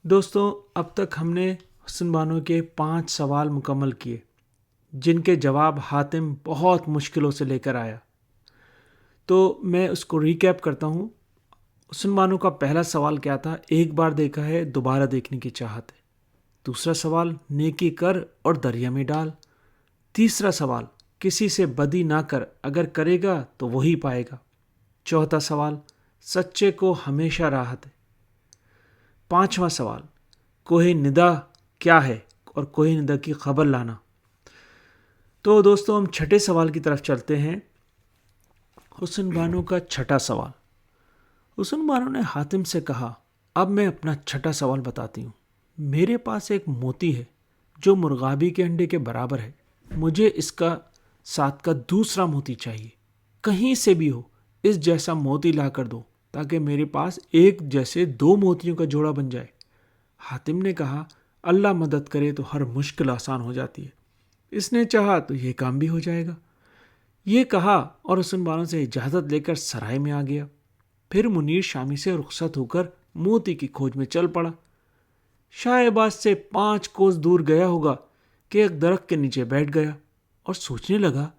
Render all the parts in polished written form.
دوستوں، اب تک ہم نے حسن بانو کے 5 سوال مکمل کیے جن کے جواب حاتم بہت مشکلوں سے لے کر آیا۔ تو میں اس کو ریکیپ کرتا ہوں۔ حسن بانو کا پہلا سوال کیا تھا؟ ایک بار دیکھا ہے، دوبارہ دیکھنے کی چاہت ہے۔ دوسرا سوال، نیکی کر اور دریا میں ڈال۔ تیسرا سوال، کسی سے بدی نہ کر، اگر کرے گا تو وہی پائے گا۔ چوتھا سوال، سچے کو ہمیشہ راحت ہے۔ پانچواں سوال، کوہ ندا کیا ہے اور کوہ ندا کی خبر لانا۔ تو دوستو ہم چھٹے سوال کی طرف چلتے ہیں۔ حسن بانو کا چھٹا سوال۔ حسن بانو نے حاتم سے کہا، اب میں اپنا چھٹا سوال بتاتی ہوں۔ میرے پاس ایک موتی ہے جو مرغابی کے انڈے کے برابر ہے۔ مجھے اس کا ساتھ کا دوسرا موتی چاہیے، کہیں سے بھی ہو۔ اس جیسا موتی لا کر دو تاکہ میرے پاس ایک جیسے 2 موتیوں کا جوڑا بن جائے۔ حاتم نے کہا، اللہ مدد کرے تو ہر مشکل آسان ہو جاتی ہے۔ اس نے چاہا تو یہ کام بھی ہو جائے گا۔ یہ کہا اور حسن بانو سے اجازت لے کر سرائے میں آ گیا۔ پھر منیر شامی سے رخصت ہو کر موتی کی کھوج میں چل پڑا۔ شاہ عباس سے 5 کوس دور گیا ہوگا کہ ایک درخت کے نیچے بیٹھ گیا اور سوچنے لگا،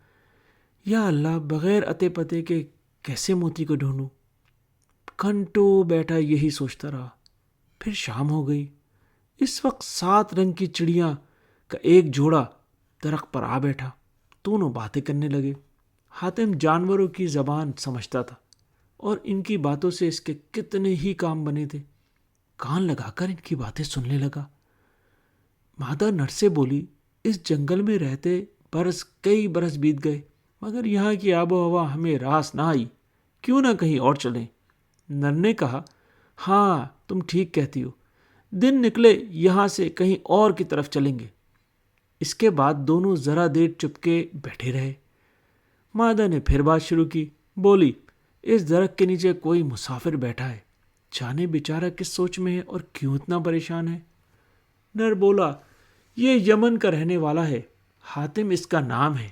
یا اللہ، بغیر اتے پتے کے کیسے موتی کو ڈھونڈوں؟ گھنٹوں بیٹھا یہی سوچتا رہا۔ پھر شام ہو گئی۔ اس وقت 7 رنگ کی چڑیاں کا ایک جوڑا درخت پر آ بیٹھا۔ دونوں باتیں کرنے لگے۔ حاتم جانوروں کی زبان سمجھتا تھا اور ان کی باتوں سے اس کے کتنے ہی کام بنے تھے۔ کان لگا کر ان کی باتیں سننے لگا۔ مادہ نر سے بولی، اس جنگل میں رہتے کئی برس بیت گئے، مگر یہاں کی آب و ہوا ہمیں راس نہ آئی، کیوں نہ کہیں اور چلیں؟ نر نے کہا، ہاں تم ٹھیک کہتی ہو، دن نکلے یہاں سے کہیں اور کی طرف چلیں گے۔ اس کے بعد دونوں ذرا دیر چپ کے بیٹھے رہے۔ مادہ نے پھر بات شروع کی، بولی، اس درخت کے نیچے کوئی مسافر بیٹھا ہے، جانے بیچارہ کس سوچ میں ہے اور کیوں اتنا پریشان ہے؟ نر بولا، یہ یمن کا رہنے والا ہے، حاتم اس کا نام ہے۔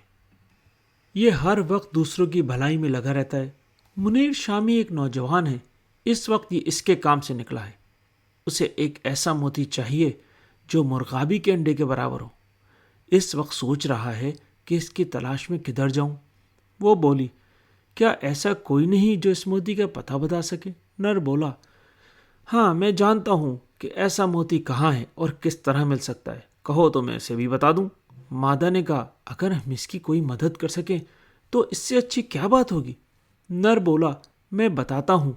یہ ہر وقت دوسروں کی بھلائی میں لگا رہتا ہے۔ منیر شامی ایک نوجوان ہے، اس وقت یہ اس کے کام سے نکلا ہے۔ اسے ایک ایسا موتی چاہیے جو مرغابی کے انڈے کے برابر ہو۔ اس وقت سوچ رہا ہے کہ اس کی تلاش میں کدھر جاؤں۔ وہ بولی، کیا ایسا کوئی نہیں جو اس موتی کا پتہ بتا سکے؟ نر بولا، ہاں میں جانتا ہوں کہ ایسا موتی کہاں ہے اور کس طرح مل سکتا ہے، کہو تو میں اسے بھی بتا دوں۔ مادہ نے کہا، اگر ہم اس کی کوئی مدد کر سکیں تو اس سے اچھی کیا بات ہوگی؟ نر بولا، میں بتاتا ہوں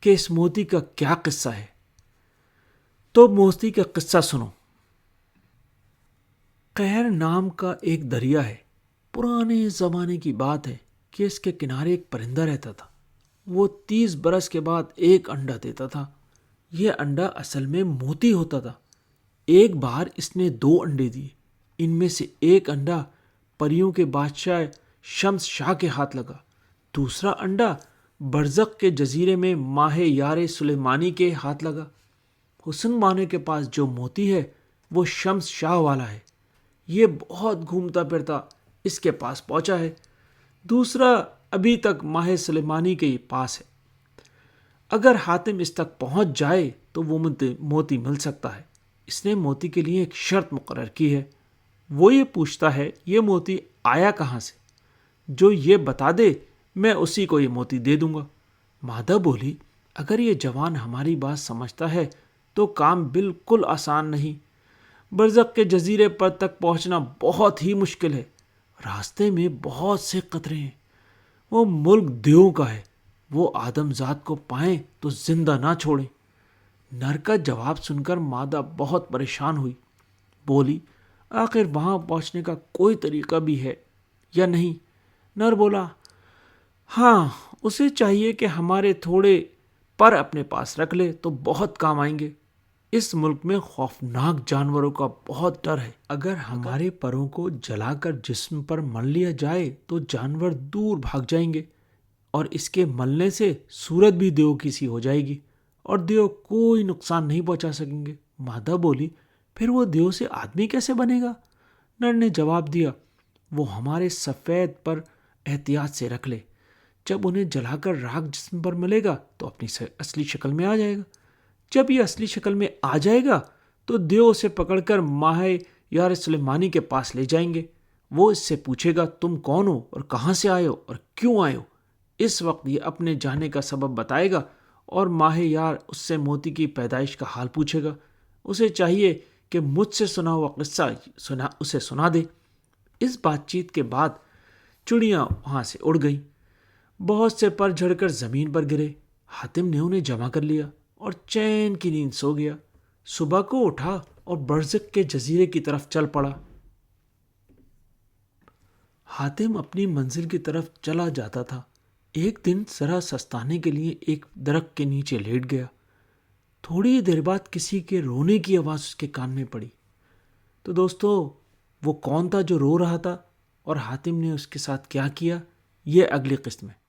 کہ اس موتی کا کیا قصہ ہے۔ تو موتی کا قصہ سنو۔ قہر نام کا ایک دریا ہے۔ پرانے زمانے کی بات ہے کہ اس کے کنارے ایک پرندہ رہتا تھا۔ وہ 30 برس کے بعد ایک انڈا دیتا تھا۔ یہ انڈا اصل میں موتی ہوتا تھا۔ ایک بار اس نے 2 انڈے دیے۔ ان میں سے ایک انڈا پریوں کے بادشاہ شمس شاہ کے ہاتھ لگا۔ دوسرا انڈا برزخ کے جزیرے میں ماہ یار سلیمانی کے ہاتھ لگا۔ حسن بانو کے پاس جو موتی ہے وہ شمس شاہ والا ہے۔ یہ بہت گھومتا پھرتا اس کے پاس پہنچا ہے۔ دوسرا ابھی تک ماہ سلیمانی کے پاس ہے۔ اگر حاتم اس تک پہنچ جائے تو وہ موتی مل سکتا ہے۔ اس نے موتی کے لیے ایک شرط مقرر کی ہے۔ وہ یہ پوچھتا ہے، یہ موتی آیا کہاں سے؟ جو یہ بتا دے میں اسی کو یہ موتی دے دوں گا۔ مادہ بولی، اگر یہ جوان ہماری بات سمجھتا ہے تو کام بالکل آسان نہیں۔ برزخ کے جزیرے پر تک پہنچنا بہت ہی مشکل ہے۔ راستے میں بہت سے خطرے ہیں۔ وہ ملک دیو کا ہے۔ وہ آدم ذات کو پائیں تو زندہ نہ چھوڑیں۔ نر کا جواب سن کر مادہ بہت پریشان ہوئی۔ بولی، آخر وہاں پہنچنے کا کوئی طریقہ بھی ہے یا نہیں؟ نر بولا، ہاں، اسے چاہیے کہ ہمارے تھوڑے پر اپنے پاس رکھ لے تو بہت کام آئیں گے۔ اس ملک میں خوفناک جانوروں کا بہت ڈر ہے۔ اگر ہمارے پروں کو جلا کر جسم پر مل لیا جائے تو جانور دور بھاگ جائیں گے، اور اس کے ملنے سے صورت بھی دیو کی سی ہو جائے گی اور دیو کوئی نقصان نہیں پہنچا سکیں گے۔ مادہ بولی، پھر وہ دیو سے آدمی کیسے بنے گا؟ نر نے جواب دیا، وہ ہمارے سفید پر احتیاط سے رکھ لے، جب انہیں جلا کر راکھ جسم پر ملے گا تو اپنی اصلی شکل میں آ جائے گا۔ جب یہ اصلی شکل میں آ جائے گا تو دیو اسے پکڑ کر ماہ یار سلیمانی کے پاس لے جائیں گے۔ وہ اس سے پوچھے گا تم کون ہو اور کہاں سے آئے ہو اور کیوں آئے ہو۔ اس وقت یہ اپنے جانے کا سبب بتائے گا اور ماہ یار اس سے موتی کی پیدائش کا حال پوچھے گا۔ اسے چاہیے کہ مجھ سے سنا ہوا قصہ اسے سنا دے۔ اس بات چیت کے بعد چڑیاں وہاں سے اڑ گئیں۔ بہت سے پر جھڑ کر زمین پر گرے۔ حاتم نے انہیں جمع کر لیا اور چین کی نیند سو گیا۔ صبح کو اٹھا اور برزق کے جزیرے کی طرف چل پڑا۔ حاتم اپنی منزل کی طرف چلا جاتا تھا۔ ایک دن ذرا سستانے کے لیے ایک درخت کے نیچے لیٹ گیا۔ تھوڑی دیر بعد کسی کے رونے کی آواز اس کے کان میں پڑی۔ تو دوستو، وہ کون تھا جو رو رہا تھا اور حاتم نے اس کے ساتھ کیا کیا، یہ اگلی قسط میں۔